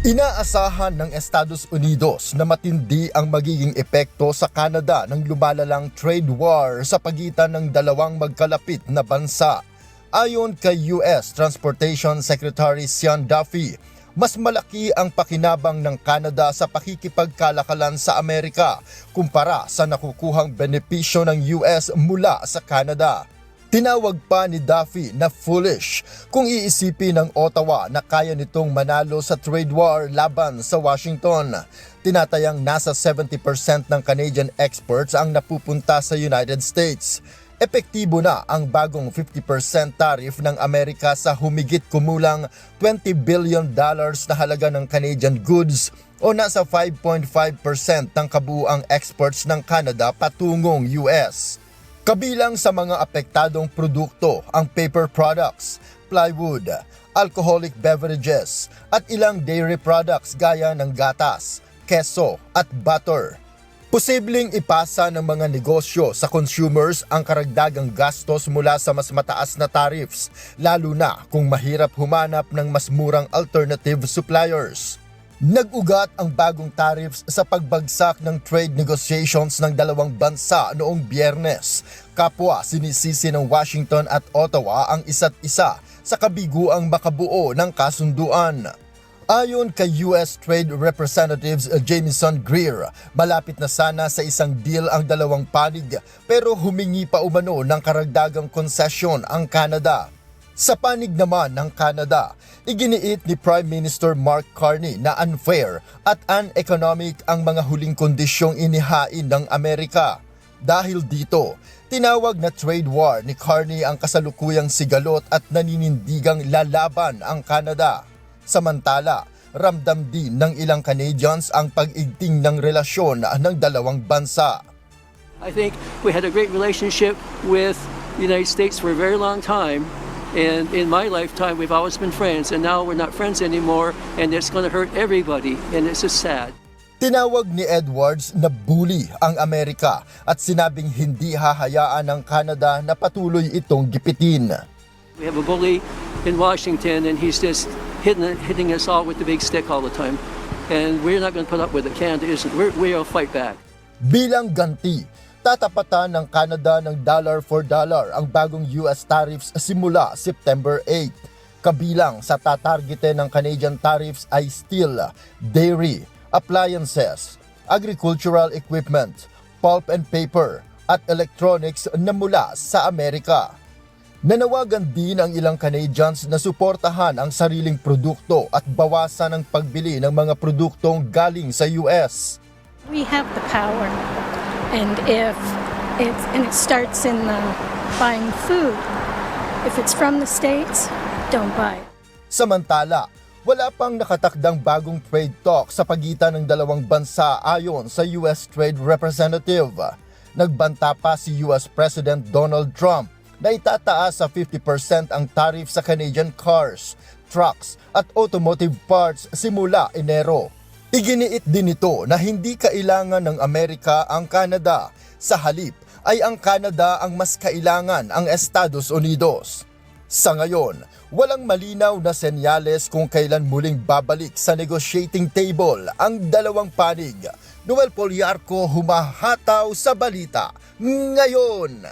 Inaasahan ng Estados Unidos na matindi ang magiging epekto sa Canada ng lumalalang trade war sa pagitan ng dalawang magkalapit na bansa. Ayon kay US Transportation Secretary Sean Duffy, mas malaki ang pakinabang ng Canada sa pakikipagkalakalan sa Amerika kumpara sa nakukuhang benepisyo ng US mula sa Canada. Tinawag pa ni Duffy na foolish kung iisipin ng Ottawa na kaya nitong manalo sa trade war laban sa Washington. Tinatayang nasa 70% ng Canadian exports ang napupunta sa United States. Epektibo na ang bagong 50% tariff ng Amerika sa humigit kumulang $20 billion na halaga ng Canadian goods o nasa 5.5% ng kabuuang exports ng Canada patungong US. Kabilang sa mga apektadong produkto ang paper products, plywood, alcoholic beverages at ilang dairy products gaya ng gatas, keso at butter. Posibleng ipasa ng mga negosyo sa consumers ang karagdagang gastos mula sa mas mataas na tariffs, lalo na kung mahirap humanap ng mas murang alternative suppliers. Nag-ugat ang bagong tariffs sa pagbagsak ng trade negotiations ng dalawang bansa noong Biyernes. Kapwa sinisisi ng Washington at Ottawa ang isa't isa sa kabiguang makabuo ng kasunduan. Ayon kay US Trade Representatives Jamieson Greer, malapit na sana sa isang deal ang dalawang panig pero humingi pa umano ng karagdagang konsesyon ang Canada. Sa panig naman ng Canada, iginiit ni Prime Minister Mark Carney na unfair at uneconomic ang mga huling kondisyong inihain ng Amerika. Dahil dito, tinawag na trade war ni Carney ang kasalukuyang sigalot at naninindigang lalaban ang Canada. Samantala, ramdam din ng ilang Canadians ang pag-igting ng relasyon ng dalawang bansa. I think we had a great relationship with the United States for a very long time. And in my lifetime, we've always been friends, and now we're not friends anymore, and it's going to hurt everybody, and it's just sad. Tinawag ni Edwards na bully ang Amerika at sinabing hindi hahayaan ng Canada na patuloy itong gipitin. We have a bully in Washington, and he's just hitting us all with the big stick all the time. And we're not going to put up with it. Canada isn't. We'll fight back. Bilang ganti, tatapatan ng Canada ng dollar for dollar ang bagong US tariffs simula September 8. Kabilang sa tatargete ng Canadian tariffs ay steel, dairy, appliances, agricultural equipment, pulp and paper, at electronics na mula sa Amerika. Nanawagan din ang ilang Canadians na suportahan ang sariling produkto at bawasan ang pagbili ng mga produktong galing sa US. We have the power. And it starts in buying food. If it's from the States, don't buy it. Samantala, wala pang nakatakdang bagong trade talk sa pagitan ng dalawang bansa ayon sa US Trade Representative. Nagbanta pa si US President Donald Trump na itataas sa 50% ang tariff sa Canadian cars, trucks at automotive parts simula Enero. Iginiit din ito na hindi kailangan ng Amerika ang Canada. Sa halip ay ang Canada ang mas kailangan ang Estados Unidos. Sa ngayon, walang malinaw na senyales kung kailan muling babalik sa negotiating table ang dalawang panig. Noel Poliarco, humahataw sa balita ngayon.